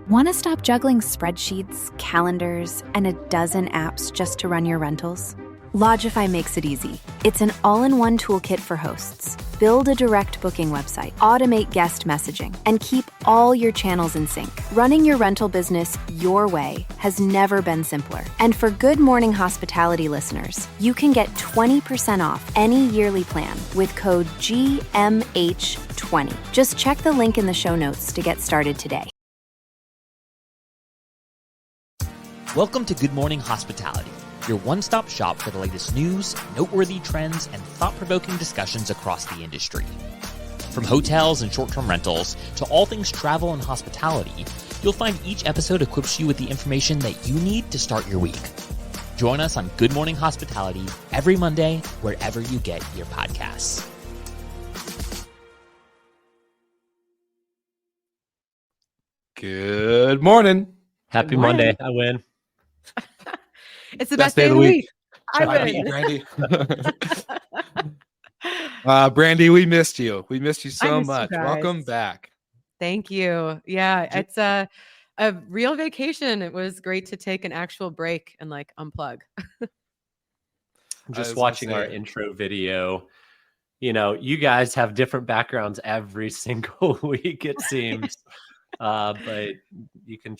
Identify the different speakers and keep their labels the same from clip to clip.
Speaker 1: Want to stop juggling spreadsheets, calendars, and a dozen apps just to run your rentals? Lodgify makes it easy. It's an all-in-one toolkit for hosts. Build a direct booking website, automate guest messaging, and keep all your channels in sync. Running your rental business your way has never been simpler. And for Good Morning Hospitality listeners, you can get 20% off any yearly plan with code GMH20. Just check the link in the show notes to get started today.
Speaker 2: Welcome to Good Morning Hospitality, your one-stop shop for the latest news, noteworthy trends, and thought-provoking discussions across the industry. From hotels and short-term rentals to all things travel and hospitality, you'll find each episode equips you with the information that you need to start your week. Join us on Good Morning Hospitality every Monday, wherever you get your podcasts.
Speaker 3: Good morning.
Speaker 4: Happy Monday. I win.
Speaker 5: It's the best day of the week. I win.
Speaker 3: Brandy. Brandy, we missed you. We missed you so much. Welcome back.
Speaker 5: Thank you. Yeah, it's a real vacation. It was great to take an actual break and unplug.
Speaker 4: I'm just watching our intro video. You know, you guys have different backgrounds every single week, it seems. But you can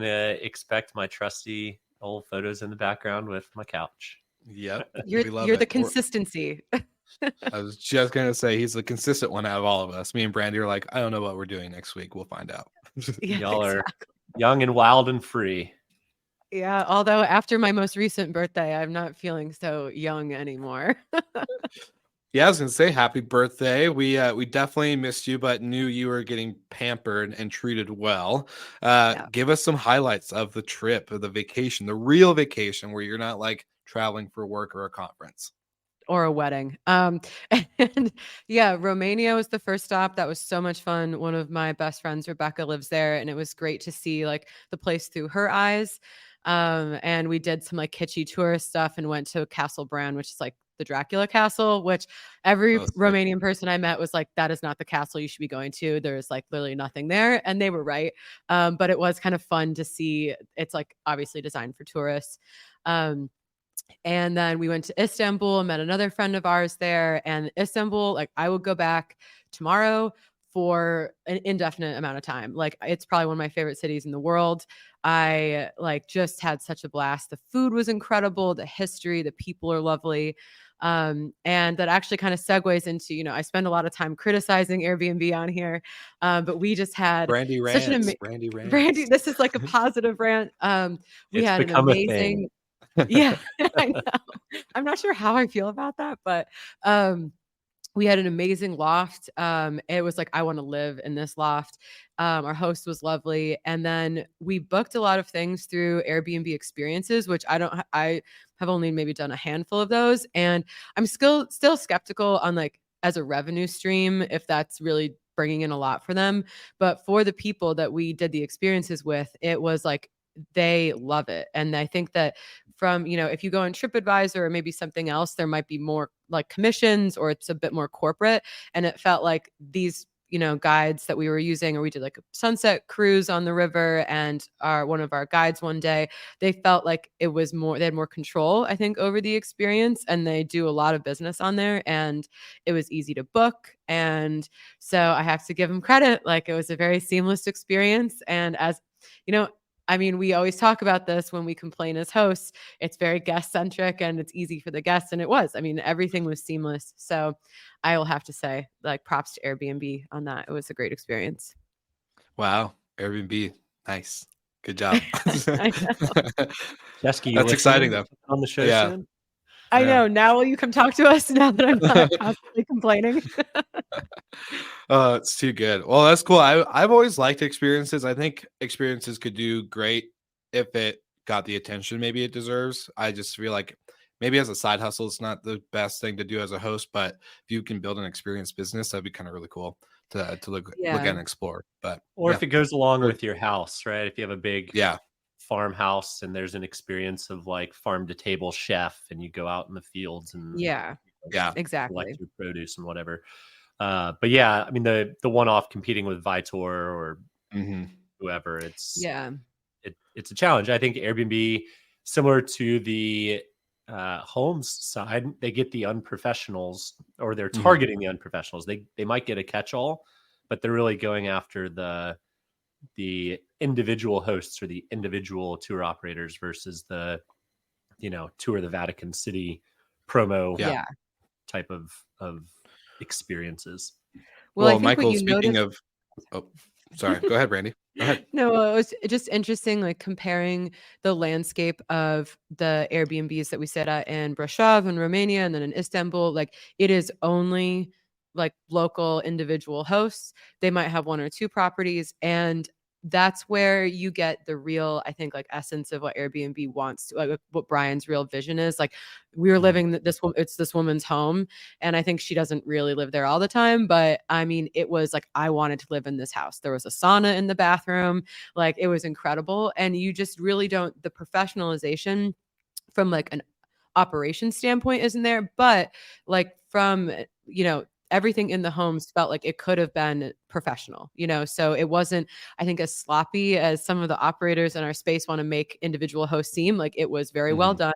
Speaker 4: expect my trusty old photos in the background with my couch.
Speaker 3: Yep.
Speaker 5: You're the consistency.
Speaker 3: I was just going to say he's the consistent one out of all of us. Me and Brandy are like, I don't know what we're doing next week. We'll find out.
Speaker 4: Y'all are young and wild and free.
Speaker 5: Yeah. Although after my most recent birthday, I'm not feeling so young anymore.
Speaker 3: Yeah, I was gonna say happy birthday. We definitely missed you, but knew you were getting pampered and treated well. Give us some highlights of the trip, of the vacation, the real vacation where you're not traveling for work or a conference.
Speaker 5: Or a wedding. And yeah, Romania was the first stop. That was so much fun. One of my best friends, Rebecca, lives there, and it was great to see the place through her eyes. And we did some kitschy tourist stuff and went to Castle Bran, which is the Dracula castle, which every Romanian person I met was that is not the castle you should be going to. There's literally nothing there. And they were right. But it was kind of fun to see. It's obviously designed for tourists. And then we went to Istanbul and met another friend of ours there. And Istanbul, I would go back tomorrow for an indefinite amount of time. It's probably one of my favorite cities in the world. I just had such a blast. The food was incredible. The history, the people are lovely. And that actually kind of segues into, I spend a lot of time criticizing Airbnb on here. But we just had
Speaker 3: Brandy rants.
Speaker 5: Brandy, this is a positive rant. We had an amazing, yeah, I know. I'm not sure how I feel about that, but, we had an amazing loft. It was I want to live in this loft. Our host was lovely. And then we booked a lot of things through Airbnb experiences, which I have only maybe done a handful of those. And I'm still skeptical on as a revenue stream, if that's really bringing in a lot for them. But for the people that we did the experiences with, it was they love it. And I think that from, if you go on TripAdvisor or maybe something else, there might be more commissions or it's a bit more corporate. And it felt like these, guides that we were using, or we did a sunset cruise on the river, and one of our guides one day, they felt like it was more, they had more control, I think, over the experience, and they do a lot of business on there, and it was easy to book. And so I have to give them credit. It was a very seamless experience. And as we always talk about this when we complain as hosts, it's very guest centric and it's easy for the guests. And it was, everything was seamless. So I will have to say props to Airbnb on that. It was a great experience.
Speaker 3: Wow. Airbnb. Nice. Good job.
Speaker 4: Jessica,
Speaker 3: that's exciting though.
Speaker 4: On the show soon?
Speaker 5: I know. Now will you come talk to us now that I'm not constantly complaining?
Speaker 3: It's too good. Well, that's cool. I've always liked experiences. I think experiences could do great if it got the attention maybe it deserves. I just feel like maybe as a side hustle, it's not the best thing to do as a host, but if you can build an experience business, that'd be kind of really cool to look at and explore. But
Speaker 4: if it goes along with your house, right? If you have a big farmhouse and there's an experience of farm to table chef, and you go out in the fields and
Speaker 5: exactly,
Speaker 4: collect your produce and whatever. But the one-off competing with Vitor or whoever. It's a challenge. I think Airbnb, similar to the homes side, they get the unprofessionals, or they're targeting the unprofessionals. They might get a catch-all, but they're really going after the individual hosts or the individual tour operators versus the tour the Vatican City promo type of experiences.
Speaker 5: Well, I think
Speaker 3: Michael, speaking of, sorry, go ahead, Brandy. Go ahead.
Speaker 5: No, it was just interesting, like comparing the landscape of the Airbnbs that we stayed at in Brasov in Romania and then in Istanbul. Like it is only like local individual hosts. They might have one or two properties, and that's where you get the real, I think, like essence of what Airbnb wants to, like what Brian's real vision is. Like we're living it's this woman's home, and I think she doesn't really live there all the time, but I mean, it was like, I wanted to live in this house. There was a sauna in the bathroom. Like it was incredible. And you just really don't, the professionalization from like an operation standpoint isn't there, but like from, everything in the homes felt like it could have been professional, so it wasn't, I think, as sloppy as some of the operators in our space want to make individual hosts seem. Like it was very well done,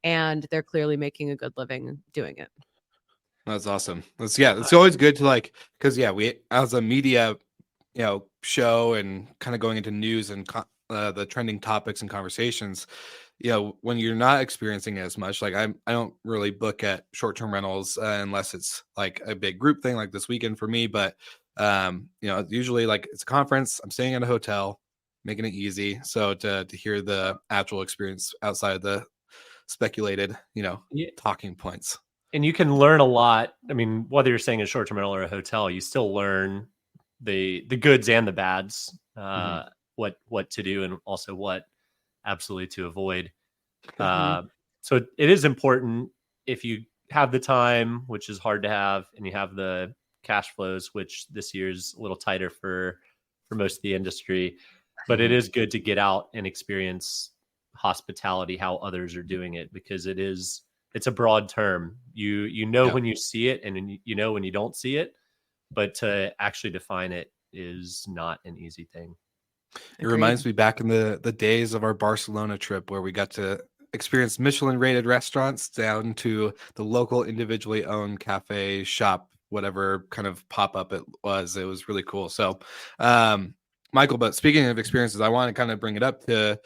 Speaker 5: and they're clearly making a good living doing it.
Speaker 3: That's awesome. It's always good to because we, as a media, show and kind of going into news and the trending topics and conversations, when you're not experiencing it as much, like I don't really book at short-term rentals unless it's like a big group thing like this weekend for me. But, usually like it's a conference, I'm staying at a hotel, making it easy. So to hear the actual experience outside of the speculated, talking points.
Speaker 4: And you can learn a lot. I mean, whether you're staying in a short-term rental or a hotel, you still learn the goods and the bads, what to do and also what absolutely to avoid. So it is important, if you have the time, which is hard to have, and you have the cash flows, which this year is a little tighter for most of the industry, but it is good to get out and experience hospitality, how others are doing it, because it's a broad term. You know when you see it, and when you don't see it, but to actually define it is not an easy thing.
Speaker 3: It reminds me back in the days of our Barcelona trip where we got to experience Michelin rated restaurants down to the local individually owned cafe, shop, whatever kind of pop-up it was. It was really cool. So, Michael, but speaking of experiences, I want to kind of bring it up to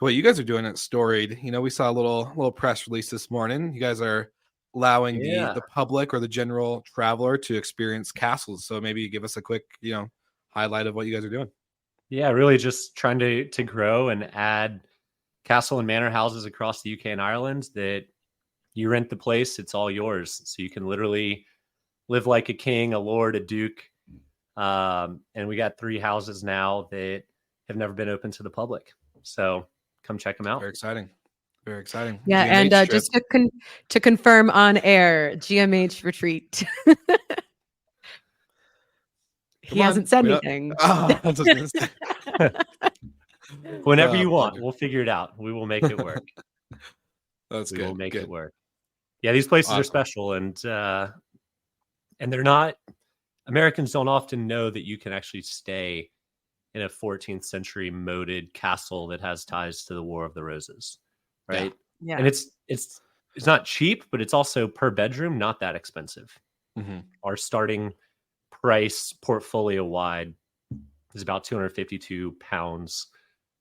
Speaker 3: what you guys are doing at Storied. We saw a little press release this morning. You guys are allowing the public or the general traveler to experience castles. So maybe give us a quick, highlight of what you guys are doing.
Speaker 4: Yeah, really just trying to grow and add castle and manor houses across the UK and Ireland that you rent the place, it's all yours. So you can literally live like a king, a lord, a duke. And we got 3 houses now that have never been open to the public. So come check them out.
Speaker 3: Very exciting. Very exciting.
Speaker 5: Yeah,
Speaker 3: GMH
Speaker 5: and just to confirm on air, GMH retreat. He hasn't said anything.
Speaker 3: I was just gonna say.
Speaker 4: Whenever you want, we'll figure it out. We will make it work.
Speaker 3: That's good.
Speaker 4: We'll make it work. Yeah, these places are special, and they're not. Americans don't often know that you can actually stay in a 14th century moated castle that has ties to the War of the Roses, right?
Speaker 5: Yeah.
Speaker 4: And it's not cheap, but it's also per bedroom not that expensive. Our starting price portfolio wide is about £252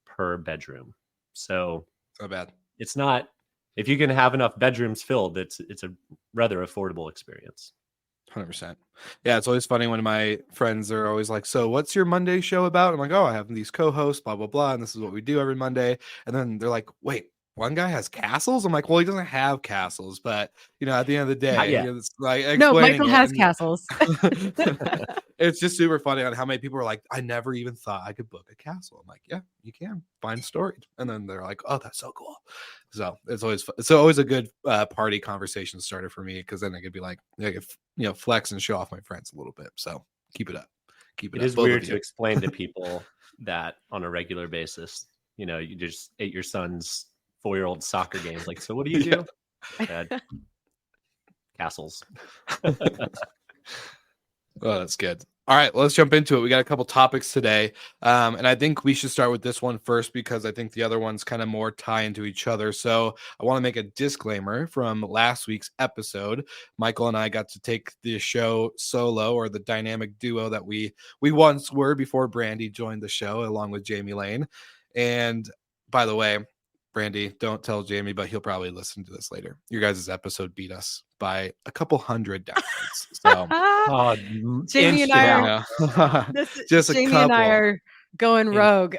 Speaker 4: per bedroom. So
Speaker 3: not bad.
Speaker 4: It's not, if you can have enough bedrooms filled, it's a rather affordable experience.
Speaker 3: 100%. Yeah, it's always funny when my friends are always like, so what's your Monday show about? I'm like, oh, I have these co-hosts, blah, blah, blah. And this is what we do every Monday. And then they're like, wait, one guy has castles? I'm like, well, he doesn't have castles, but at the end of the day, it's like,
Speaker 5: no, Michael has castles.
Speaker 3: It's just super funny on how many people are like, I never even thought I could book a castle. I'm like, yeah, you can find Storied. And then they're like, oh, that's so cool. So it's always a good party conversation starter for me, because then I could be like, I could flex and show off my friends a little bit. So keep it up. It
Speaker 4: is weird to explain to people that on a regular basis. You just ate your son's 4-year-old soccer games. Like, so what do you do? Castles.
Speaker 3: Oh, that's good. All right, let's jump into it. We got a couple topics today. And I think we should start with this one first because I think the other ones kind of more tie into each other. So I want to make a disclaimer from last week's episode. Michael and I got to take the show solo, or the dynamic duo that we once were before Brandy joined the show along with Jamie Lane. And by the way, Brandy, don't tell Jamie, but he'll probably listen to this later. Your guys' episode beat us by a couple hundred downloads. So
Speaker 5: Jamie and I
Speaker 3: are just a
Speaker 5: Jamie
Speaker 3: couple.
Speaker 5: and I are going rogue.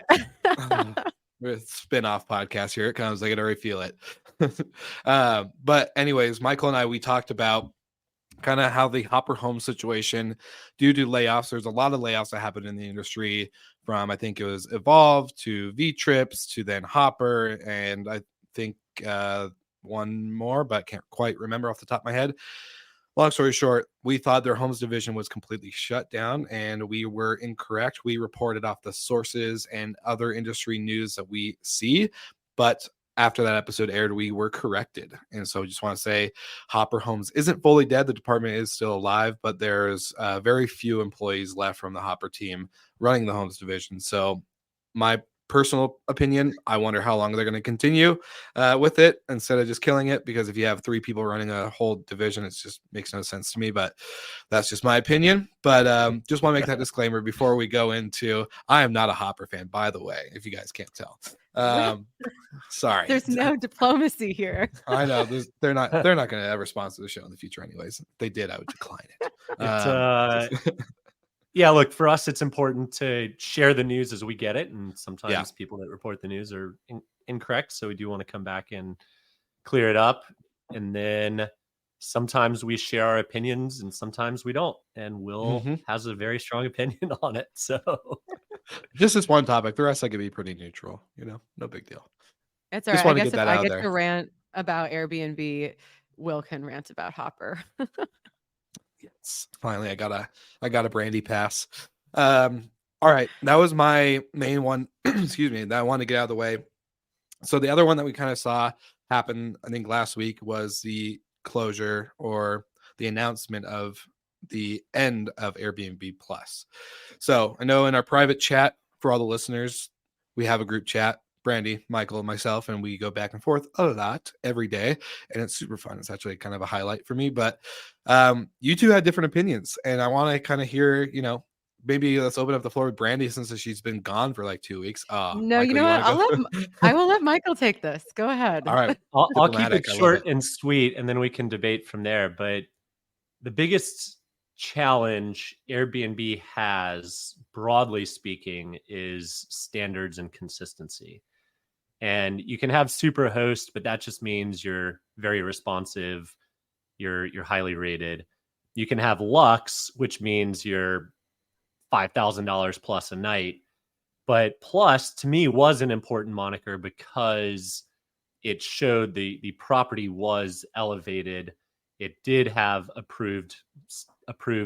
Speaker 3: With spin-off podcast here. It comes. I can already feel it. But anyways, Michael and I, we talked about kind of how the Hopper home situation, due to layoffs, there's a lot of layoffs that happen in the industry, from I think it was Evolve to V-Trips to then Hopper, and I think one more, but I can't quite remember off the top of my head. Long story short, we thought their homes division was completely shut down, and we were incorrect. We reported off the sources and other industry news that we see, but after that episode aired, we were corrected. And so I just want to say Hopper Homes isn't fully dead. The department is still alive, but there's very few employees left from the Hopper team running the homes division. So my personal opinion, I wonder how long they're going to continue with it instead of just killing it, because if you have 3 people running a whole division, it just makes no sense to me. But that's just my opinion. But just want to make that disclaimer before we go into, I am not a Hopper fan, by the way, if you guys can't tell. Sorry,
Speaker 5: there's no diplomacy here.
Speaker 3: I know they're not going to ever sponsor the show in the future anyways. If they did, I would decline it.
Speaker 4: Yeah, look, for us, it's important to share the news as we get it. And sometimes people that report the news are incorrect. So we do want to come back and clear it up. And then sometimes we share our opinions and sometimes we don't. And Will has a very strong opinion on it. So
Speaker 3: just this one topic. The rest I could be pretty neutral, no big deal.
Speaker 5: It's all right. I guess if I get to rant about Airbnb, Will can rant about Hopper.
Speaker 3: Yes, finally I got a Brandy pass. All right, that was my main one. Excuse me, that I wanted to get out of the way. So the other one that we kind of saw happen, I think last week, was the closure or the announcement of the end of Airbnb Plus. So I know in our private chat for all the listeners, we have a group chat. Brandy, Michael, and myself, and we go back and forth a lot every day, and it's super fun. It's actually kind of a highlight for me. But you two had different opinions, and I want to kind of hear, maybe let's open up the floor with Brandy since she's been gone for like 2 weeks.
Speaker 5: No, Michael, you know what? I will let Michael take this. Go ahead.
Speaker 3: All right,
Speaker 4: I'll keep it short and sweet, and then we can debate from there. But the biggest challenge Airbnb has, broadly speaking, is standards and consistency. And you can have Superhost, but that just means you're very responsive, you're highly rated. You can have Lux, which means you're $5,000 plus a night. But Plus, to me, was an important moniker because it showed the property was elevated. It did have approved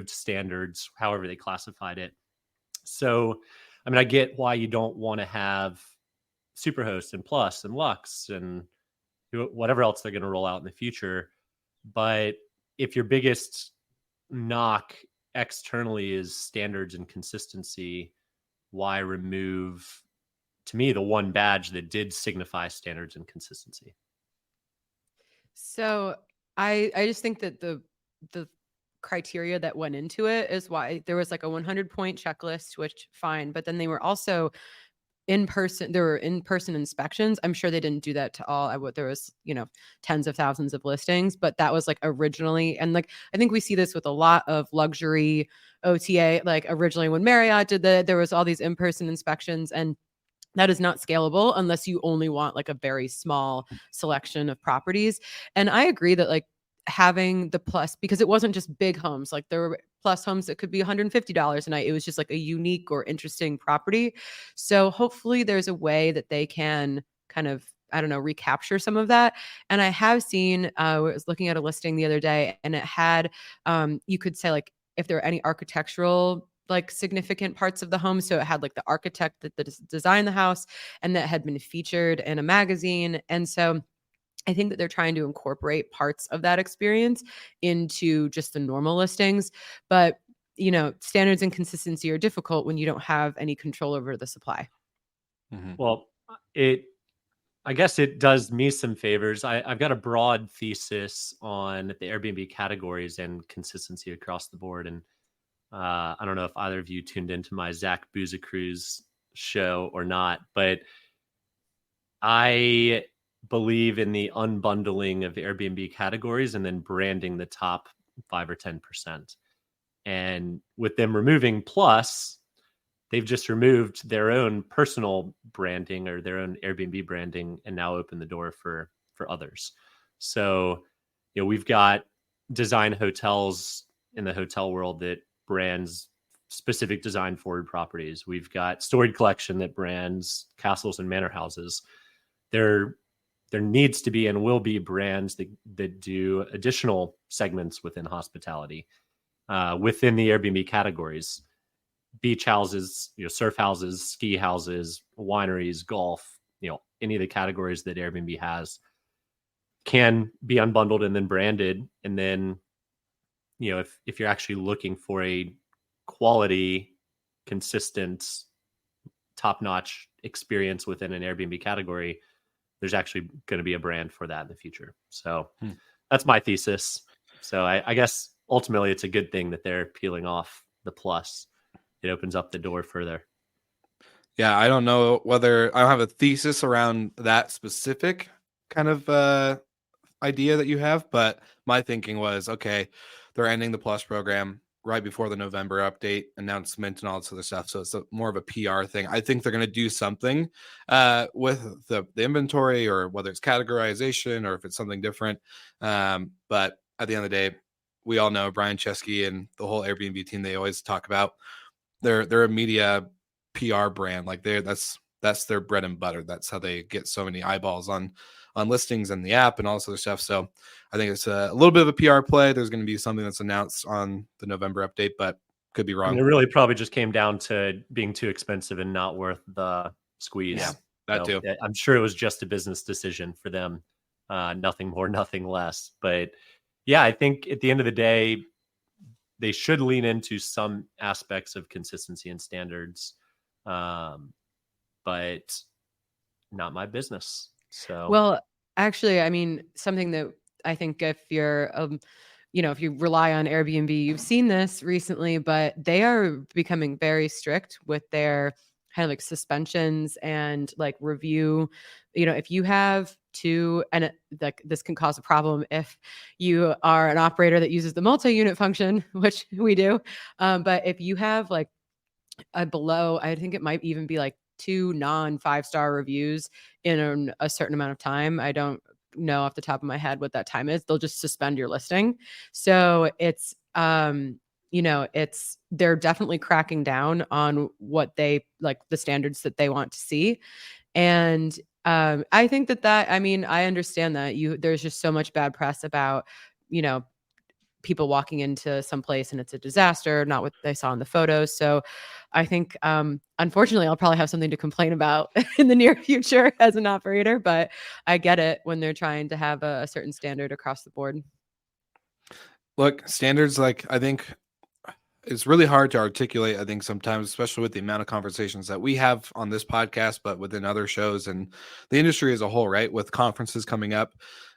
Speaker 4: standards, however they classified it. So, I mean, I get why you don't want to have Superhost and Plus and Lux and whatever else they're going to roll out in the future. But if your biggest knock externally is standards and consistency, why remove, to me, the one badge that did signify standards and consistency?
Speaker 5: So I just think that the criteria that went into it is why there was like a 100-point checklist, which fine, but then they were also there were in-person inspections. I'm sure they didn't do that to all. There was, tens of thousands of listings, but that was like originally. And like, I think we see this with a lot of luxury OTA, like originally when Marriott did there was all these in-person inspections, and that is not scalable unless you only want like a very small selection of properties. And I agree that like having the Plus, because it wasn't just big homes, like there were Plus homes that could be $150 a night. It was just like a unique or interesting property. So hopefully there's a way that they can kind of, I don't know, recapture some of that. And I have seen, I was looking at a listing the other day, and it had, you could say like if there are any architectural like significant parts of the home. So it had like the architect that designed the house and that had been featured in a magazine. And so I think that they're trying to incorporate parts of that experience into just the normal listings. But standards and consistency are difficult when you don't have any control over the supply.
Speaker 4: Mm-hmm. Well, I guess it does me some favors. I've got a broad thesis on the Airbnb categories and consistency across the board. And I don't know if either of you tuned into my Zach Buzicruz show or not, but I believe in the unbundling of Airbnb categories and then branding the top 5 or 10%. And with them removing Plus, they've just removed their own personal branding or their own Airbnb branding and now open the door for others. So, we've got design hotels in the hotel world that brands specific design forward properties. We've got Storied Collection that brands castles and manor houses. There needs to be and will be brands that do additional segments within hospitality, within the Airbnb categories. Beach houses, surf houses, ski houses, wineries, golf, any of the categories that Airbnb has can be unbundled and then branded. And then, if you're actually looking for a quality, consistent, top-notch experience within an Airbnb category, there's actually going to be a brand for that in the future. So that's my thesis. So I guess ultimately it's a good thing that they're peeling off the Plus. It opens up the door further.
Speaker 3: Yeah, I don't know whether I don't have a thesis around that specific kind of idea that you have, but my thinking was, okay, they're ending the Plus program right before the November update announcement and all this other stuff. So it's more of a PR thing. I think they're going to do something with the inventory, or whether it's categorization or if it's something different. But at the end of the day, we all know Brian Chesky and the whole Airbnb team. They always talk about they're a media PR brand. Like that's their bread and butter. That's how they get so many eyeballs on listings and the app and all this other stuff. So I think it's a little bit of a PR play. There's going to be something that's announced on the November update, but could be wrong.
Speaker 4: And it really probably just came down to being too expensive and not worth the squeeze.
Speaker 3: Yeah, that too.
Speaker 4: I'm sure it was just a business decision for them. Nothing more, nothing less. But yeah, I think at the end of the day, they should lean into some aspects of consistency and standards, but not my business. So,
Speaker 5: well, actually, I mean, something that I think if you're, if you rely on Airbnb, you've seen this recently, but they are becoming very strict with their kind of like suspensions and like review. If you have this can cause a problem if you are an operator that uses the multi-unit function, which we do. But if you have like below, I think it might even be like 2 non-5-star reviews in a certain amount of time. I don't know off the top of my head what that time is. They'll just suspend your listing. So it's, they're definitely cracking down on what they like, the standards that they want to see. And I think I understand that there's just so much bad press about, people walking into some place and it's a disaster, not what they saw in the photos. So I think, unfortunately, I'll probably have something to complain about in the near future as an operator, but I get it when they're trying to have a certain standard across the board.
Speaker 3: Look, standards, like, I think it's really hard to articulate, I think sometimes, especially with the amount of conversations that we have on this podcast, but within other shows and the industry as a whole, right? With conferences coming up,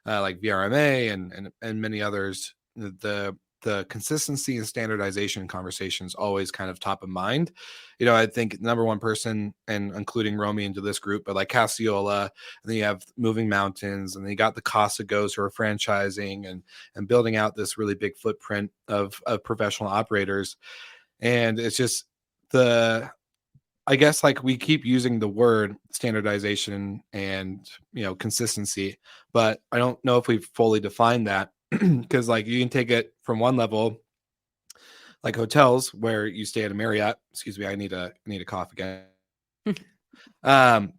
Speaker 3: like VRMA and many others, the consistency and standardization conversations always kind of top of mind. I think number one person, and including Romy into this group, but like Cassiola, and then you have Moving Mountains, and then you got the Casa Goes who are franchising and building out this really big footprint of professional operators. And it's just I guess, like, we keep using the word standardization and, consistency, but I don't know if we've fully defined that. Because like you can take it from one level, like hotels where you stay at a Marriott. Excuse me, I need a cough again. But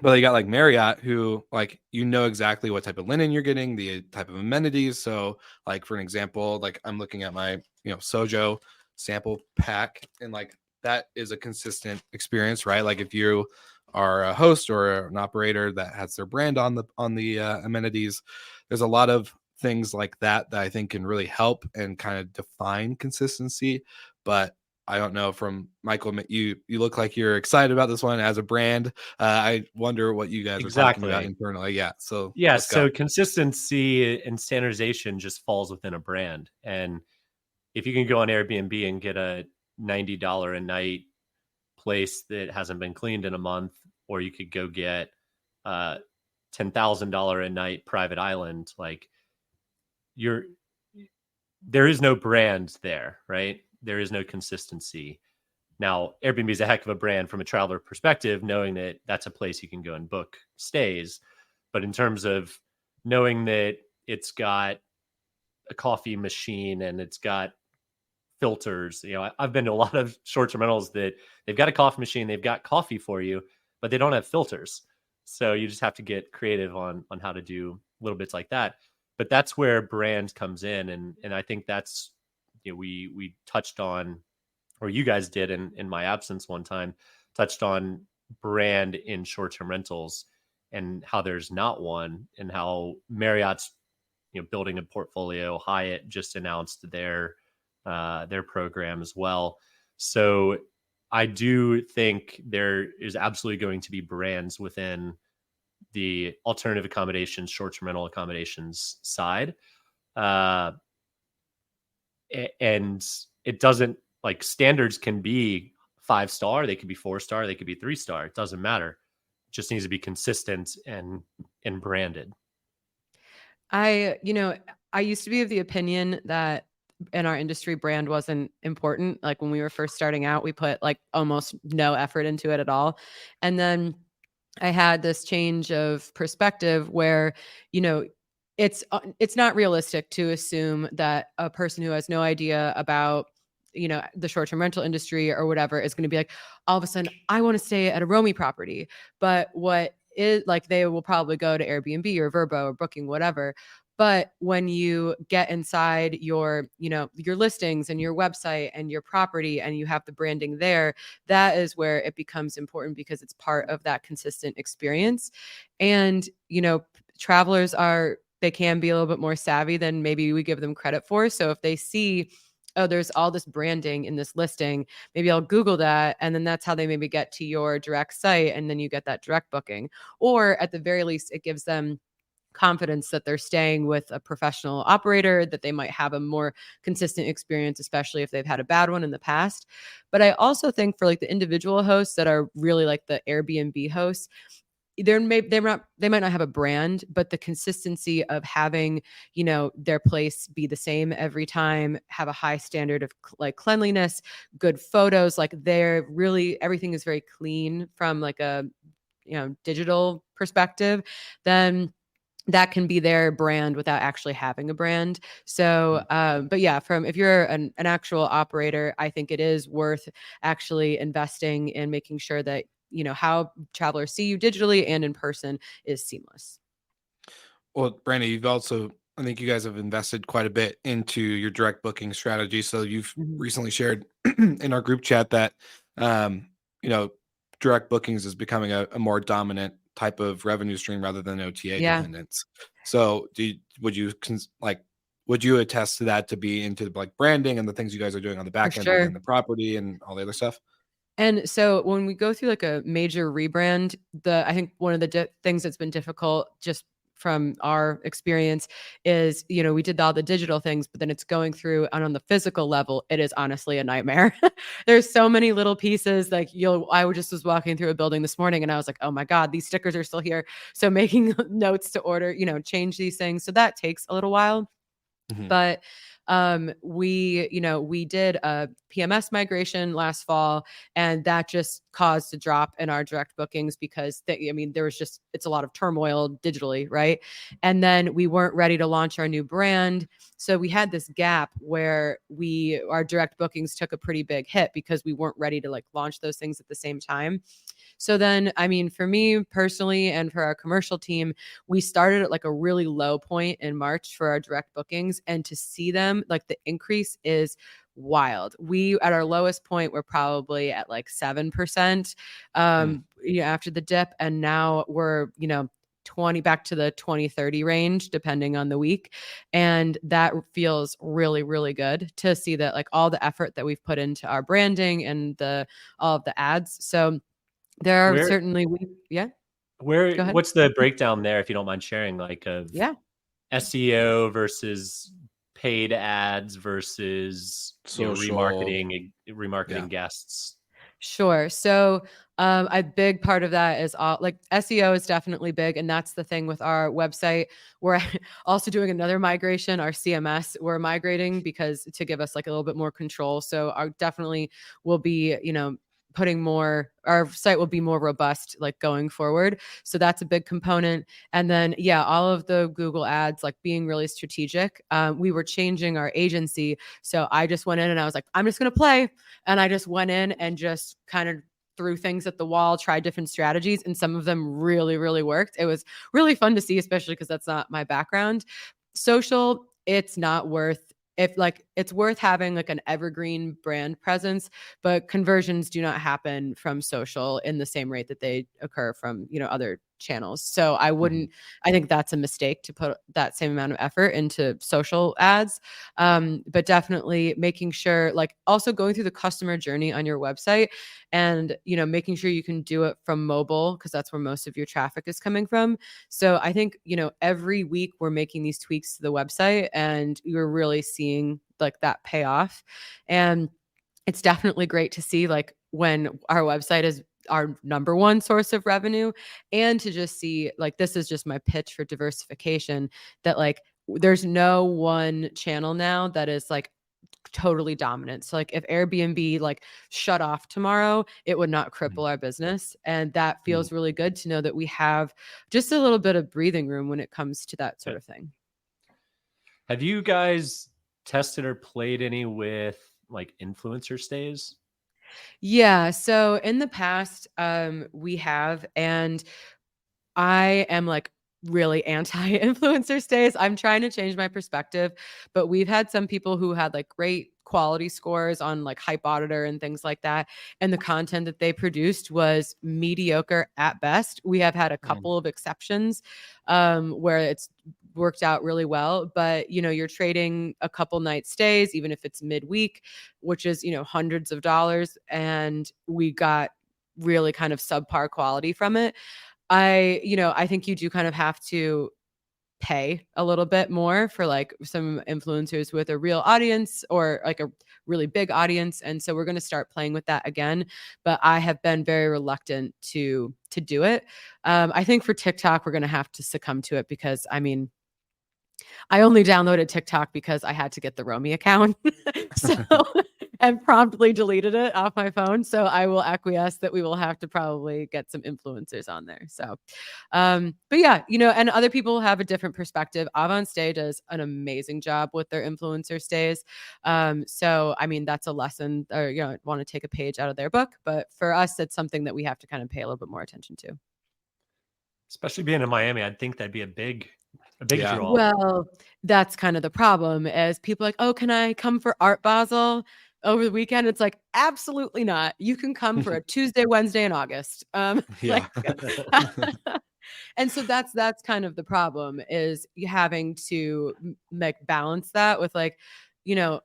Speaker 3: you got like Marriott, who like exactly what type of linen you're getting, the type of amenities. So like for an example, like I'm looking at my Sojo sample pack, and like that is a consistent experience, right? Like if you are a host or an operator that has their brand on the amenities, there's a lot of things like that I think can really help and kind of define consistency. but I don't know, from Michael, you look like you're excited about this one as a brand. I wonder what you guys are talking about internally. Yeah. So
Speaker 4: so consistency and standardization just falls within a brand. And if you can go on Airbnb and get a $90 a night place that hasn't been cleaned in a month, or you could go get $10,000 a night private island, like there is no brand there, right? There is no consistency. Now, Airbnb is a heck of a brand from a traveler perspective, knowing that that's a place you can go and book stays. But in terms of knowing that it's got a coffee machine and it's got filters, I've been to a lot of short-term rentals that they've got a coffee machine, they've got coffee for you, but they don't have filters. So you just have to get creative on how to do little bits like that. But that's where brand comes in. And I think that's, we touched on, or you guys did in my absence one time, touched on brand in short-term rentals and how there's not one, and how Marriott's, building a portfolio. Hyatt just announced their program as well. So I do think there is absolutely going to be brands within the alternative accommodations, short-term rental accommodations side. And it doesn't, like, standards can be 5-star, they could be 4-star, they could be 3-star. It doesn't matter. It just needs to be consistent and branded.
Speaker 5: I used to be of the opinion that in our industry, brand wasn't important. Like when we were first starting out, we put like almost no effort into it at all. And then I had this change of perspective where, it's not realistic to assume that a person who has no idea about, the short-term rental industry or whatever is going to be like, all of a sudden, I want to stay at a Romy property. But what is like, they will probably go to Airbnb or Vrbo or Booking, whatever. But when you get inside your listings and your website and your property and you have the branding there, that is where it becomes important, because it's part of that consistent experience. And, travelers they can be a little bit more savvy than maybe we give them credit for. So if they see, oh, there's all this branding in this listing, maybe I'll Google that. And then that's how they maybe get to your direct site. And then you get that direct booking. Or at the very least, it gives them confidence that they're staying with a professional operator, that they might have a more consistent experience, especially if they've had a bad one in the past. But I also think for like the individual hosts that are really like the Airbnb hosts, they might not have a brand, but the consistency of having, their place be the same every time, have a high standard of like cleanliness, good photos, like they're really, everything is very clean from like a, digital perspective, then that can be their brand without actually having a brand. So, but yeah, if you're an actual operator, I think it is worth actually investing in making sure that, how travelers see you digitally and in person is seamless.
Speaker 3: Well, Brandi, I think you guys have invested quite a bit into your direct booking strategy. So you've recently shared in our group chat that, direct bookings is becoming a more dominant type of revenue stream rather than OTA dependence. So would you attest to that, to be into like branding and the things you guys are doing on the back end within the property and all the other stuff?
Speaker 5: And so when we go through like a major rebrand, I think one of the things that's been difficult just from our experience is, we did all the digital things, but then it's going through and on the physical level, it is honestly a nightmare. There's so many little pieces. Like I just was walking through a building this morning and I was like, oh my God, these stickers are still here. So making notes to order, change these things. So that takes a little while. But we did a PMS migration last fall, and that just caused a drop in our direct bookings because it's a lot of turmoil digitally, right? And then we weren't ready to launch our new brand. So we had this gap where our direct bookings took a pretty big hit because we weren't ready to like launch those things at the same time. So then, for me personally and for our commercial team, we started at like a really low point in March for our direct bookings, and to see them, like the increase is wild. We, at our lowest point, we're probably at like 7%, after the dip. And now we're, back to the 20-30 range, depending on the week. And that feels really, really good to see that like all the effort that we've put into our branding and all of the ads. So there are certainly, go ahead.
Speaker 4: What's the breakdown there, if you don't mind sharing, like of SEO versus paid ads versus remarketing guests?
Speaker 5: Sure. So a big part of that is like SEO is definitely big. And that's the thing with our website. We're also doing another migration, our CMS we're migrating because to give us like a little bit more control. So our definitely will be, our site will be more robust like going forward. So that's a big component. And then, all of the Google ads, like being really strategic. We were changing our agency. So I just went in and I was like, I'm just going to play. And I just went in and just kind of threw things at the wall, tried different strategies, and some of them really, really worked. It was really fun to see, especially because that's not my background. Social, it's not worth it's worth having like an evergreen brand presence, but conversions do not happen from social in the same rate that they occur from, other channels. So I think that's a mistake to put that same amount of effort into social ads. But definitely making sure, like also going through the customer journey on your website and, making sure you can do it from mobile because that's where most of your traffic is coming from. So I think, every week we're making these tweaks to the website and you're really seeing like that pay off. And it's definitely great to see like when our website is our number one source of revenue, and to just see like, this is just my pitch for diversification, that like there's no one channel now that is like totally dominant. So like if Airbnb like shut off tomorrow, it would not cripple our business. And that feels really good to know that we have just a little bit of breathing room when it comes to that sort of thing.
Speaker 4: Have you guys tested or played any with like influencer stays?
Speaker 5: Yeah. So in the past, we have, and I am like really anti-influencer stays. I'm trying to change my perspective, but we've had some people who had like great quality scores on like Hype Auditor and things like that. And the content that they produced was mediocre at best. We have had a couple of exceptions where it's worked out really well, but you're trading a couple night stays, even if it's midweek, which is, hundreds of dollars. And we got really kind of subpar quality from it. I think you do kind of have to pay a little bit more for like some influencers with a real audience or like a really big audience. And so we're going to start playing with that again, but I have been very reluctant to do it. I think for TikTok, we're going to have to succumb to it because I only downloaded TikTok because I had to get the Romy account. And promptly deleted it off my phone. So I will acquiesce that we will have to probably get some influencers on there. So, but yeah, and other people have a different perspective. AvantStay does an amazing job with their influencer stays. So, I mean, that's a lesson, or, I want to take a page out of their book, but for us, it's something that we have to kind of pay a little bit more attention to.
Speaker 4: Especially being in Miami, I'd think that'd be a big draw.
Speaker 5: Well, that's kind of the problem, as people are like, oh, can I come for Art Basel over the weekend? It's like, absolutely not. You can come for a Tuesday, Wednesday in August. And so that's kind of the problem, is you having to balance that with like,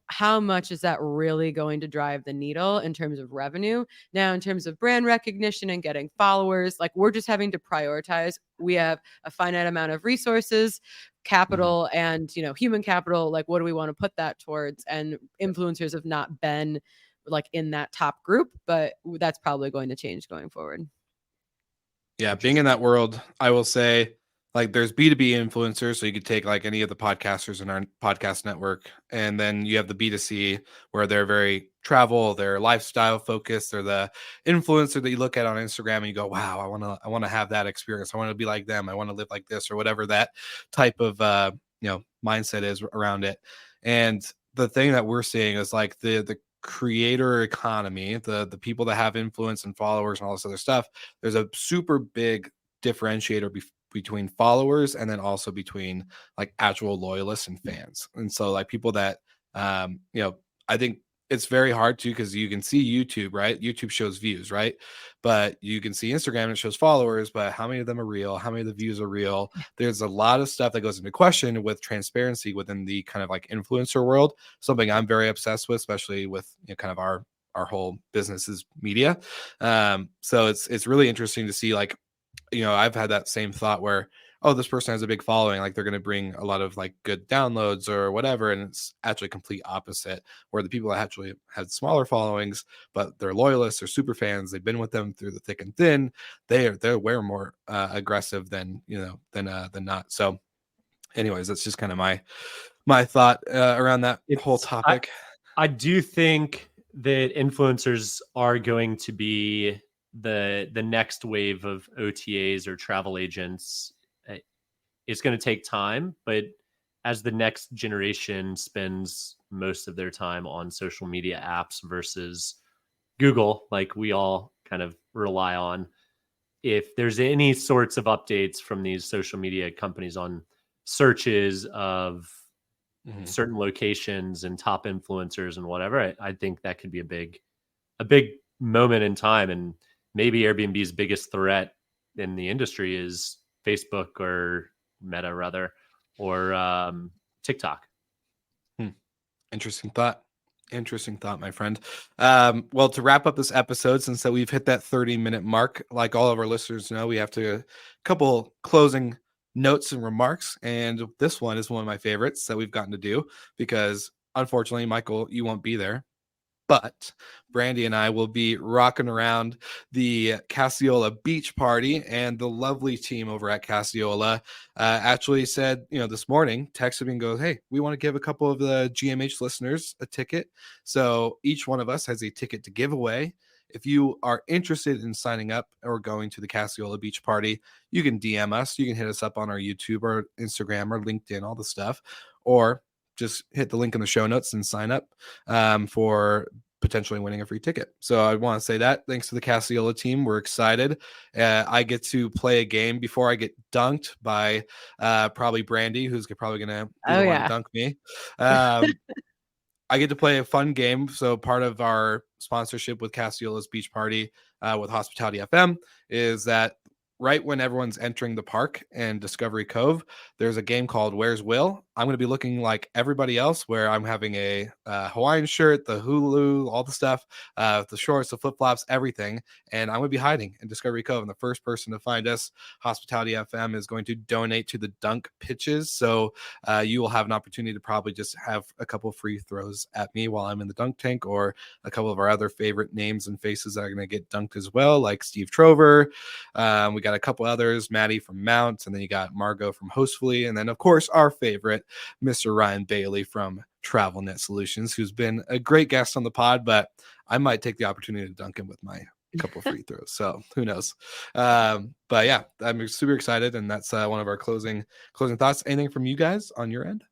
Speaker 5: how much is that really going to drive the needle in terms of revenue? Now, in terms of brand recognition and getting followers, like we're just having to prioritize. We have a finite amount of resources, capital, and, human capital. Like, what do we want to put that towards? And influencers have not been like in that top group, but that's probably going to change going forward.
Speaker 3: Yeah. Being in that world, I will say, like there's B2B influencers. So you could take like any of the podcasters in our podcast network. And then you have the B2C where they're very travel, they're lifestyle focused. They're the influencer that you look at on Instagram and you go, wow, I want to have that experience. I want to be like them. I want to live like this, or whatever that type of, mindset is around it. And the thing that we're seeing is like the creator economy, the people that have influence and followers and all this other stuff. There's a super big differentiator between followers and then also between like actual loyalists and fans. And so like people that I think it's very hard to, because you can see YouTube, right? YouTube shows views, right? But you can see Instagram and it shows followers, but how many of them are real? How many of the views are real? There's a lot of stuff that goes into question with transparency within the kind of like influencer world. Something I'm very obsessed with, especially with, you know, kind of our whole business is media. So it's really interesting to see, like, you know, I've had that same thought where, oh, this person has a big following, like they're going to bring a lot of like good downloads or whatever. And it's actually complete opposite, where the people that actually had smaller followings, but they're loyalists or super fans, they've been with them through the thick and thin. They're way more aggressive than, you know, than not. So anyways, that's just kind of my thought around that whole topic.
Speaker 4: I do think that influencers are going to be the next wave of OTAs or travel agents. It's going to take time, but as the next generation spends most of their time on social media apps versus Google, like we all kind of rely on, if there's any sorts of updates from these social media companies on searches of certain locations and top influencers and whatever, I think that could be a big moment in time. And maybe Airbnb's biggest threat in the industry is Facebook, or Meta rather, or TikTok.
Speaker 3: Interesting thought, my friend. Well, to wrap up this episode, since that we've hit that 30-minute mark, like all of our listeners know, we have to a couple closing notes and remarks, and this one is one of my favorites that we've gotten to do, because unfortunately, Michael, you won't be there, but Brandy and I will be rocking around the Cassiola beach party, and the lovely team over at Cassiola actually said, you know, this morning, texted me and goes, hey, we want to give a couple of the GMH listeners a ticket. So each one of us has a ticket to give away. If you are interested in signing up or going to the Cassiola beach party, you can DM us. You can hit us up on our YouTube or Instagram or LinkedIn, all the stuff, or just hit the link in the show notes and sign up for potentially winning a free ticket. So I want to say that thanks to the Cassiola team, we're excited. I get to play a game before I get dunked by probably Brandy, who's probably going to be the one to dunk me. I get to play a fun game. So part of our sponsorship with Cassiola's beach party with Hospitality FM is that right when everyone's entering the park and Discovery Cove, there's a game called Where's Will. I'm going to be looking like everybody else, where I'm having a Hawaiian shirt, the hulu, all the stuff, the shorts, the flip-flops, everything. And I'm going to be hiding in Discovery Cove. And the first person to find us, Hospitality FM, is going to donate to the dunk pitches. So you will have an opportunity to probably just have a couple free throws at me while I'm in the dunk tank, or a couple of our other favorite names and faces that are going to get dunked as well, like Steve Trover. We got a couple others, Maddie from Mount, and then you got Margot from Hostfully, and then of course our favorite, Mr. Ryan Bailey from TravelNet Solutions, who's been a great guest on the pod, but I might take the opportunity to dunk him with my couple free throws. So who knows? But yeah, I'm super excited, and that's one of our closing thoughts. Anything from you guys on your end?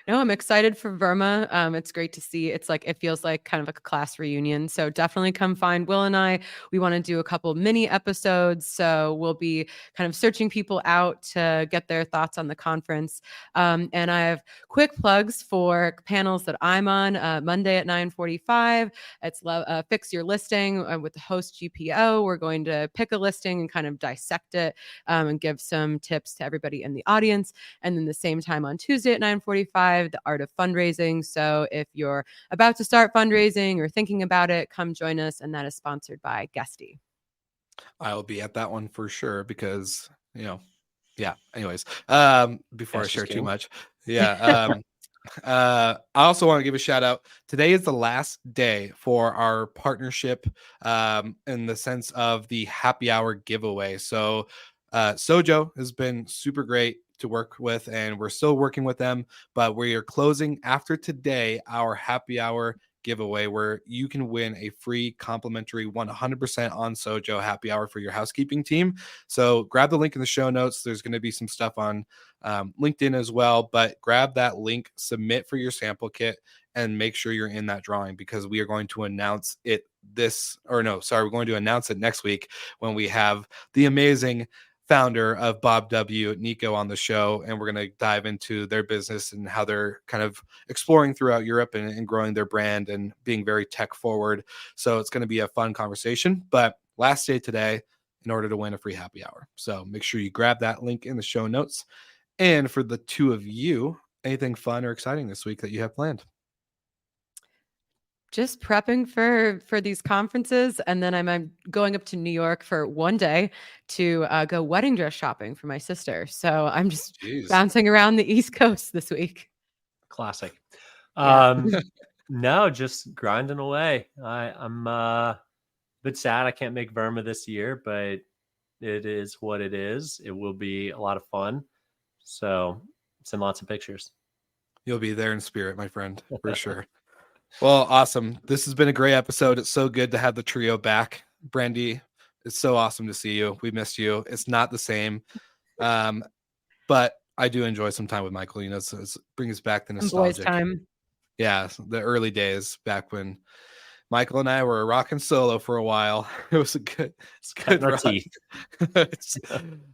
Speaker 5: No, I'm excited for Verma. It's great to see. It's like, it feels like kind of a class reunion. So definitely come find Will and I. We want to do a couple mini episodes. So we'll be kind of searching people out to get their thoughts on the conference. And I have quick plugs for panels that I'm on Monday at 9:45. It's Fix Your Listing with the host GPO. We're going to pick a listing and kind of dissect it and give some tips to everybody in the audience. And then the same time on Tuesday at 9:45, the Art of Fundraising. So if you're about to start fundraising or thinking about it, come join us. And that is sponsored by Guesty.
Speaker 3: I'll be at that one for sure, because, you know, yeah. Anyways, before I share too much. Yeah. I also want to give a shout out. Today is the last day for our partnership in the sense of the happy hour giveaway. So Sojo has been super great to work with, and we're still working with them, but we are closing after today our happy hour giveaway, where you can win a free complimentary 100% on Sojo happy hour for your housekeeping team. So grab the link in the show notes. There's going to be some stuff on LinkedIn as well, but grab that link, submit for your sample kit, and make sure you're in that drawing, because we are going to announce it we're going to announce it next week when we have the amazing founder of Bob W, Nico, on the show, and we're going to dive into their business and how they're kind of exploring throughout Europe and growing their brand and being very tech forward. So it's going to be a fun conversation. But last day today in order to win a free happy hour. So make sure you grab that link in the show notes. And for the two of you, anything fun or exciting this week that you have planned?
Speaker 5: Just prepping for these conferences, and then I'm going up to New York for one day to go wedding dress shopping for my sister. So I'm just bouncing around the East Coast this week.
Speaker 4: Classic. No, just grinding away. I'm a bit sad I can't make Verma this year, but it is what it is. It will be a lot of fun. So send lots of pictures.
Speaker 3: You'll be there in spirit, my friend, for sure. Well, awesome. This has been a great episode. It's so good to have the trio back. Brandy, it's so awesome to see you. We missed you. It's not the same. But I do enjoy some time with Michael. You know, so it brings back the nostalgic.
Speaker 5: Boys time.
Speaker 3: Yeah, the early days back when Michael and I were rocking solo for a while. It was a good run.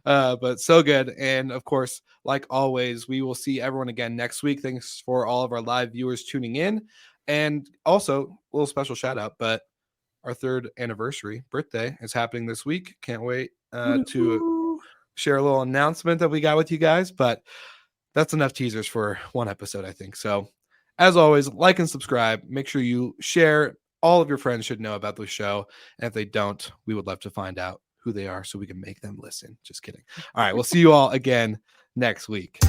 Speaker 3: But so good. And of course, like always, we will see everyone again next week. Thanks for all of our live viewers tuning in. And also, a little special shout out, but our 3rd anniversary birthday is happening this week. Can't wait to share a little announcement that we got with you guys, but that's enough teasers for one episode, I think. So as always, like and subscribe. Make sure you share. All of your friends should know about the show. And if they don't, we would love to find out who they are so we can make them listen. Just kidding. All right. We'll see you all again next week.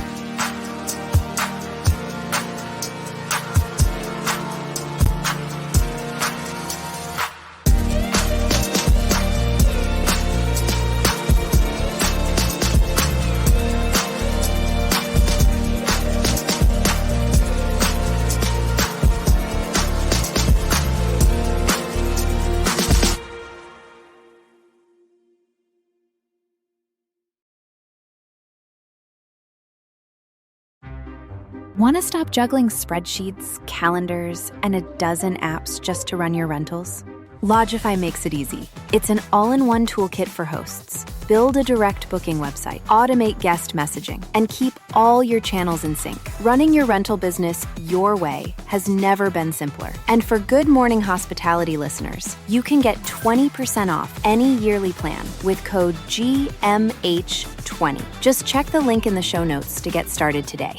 Speaker 1: Want to stop juggling spreadsheets, calendars, and a dozen apps just to run your rentals? Lodgify makes it easy. It's an all-in-one toolkit for hosts. Build a direct booking website, automate guest messaging, and keep all your channels in sync. Running your rental business your way has never been simpler. And for Good Morning Hospitality listeners, you can get 20% off any yearly plan with code GMH20. Just check the link in the show notes to get started today.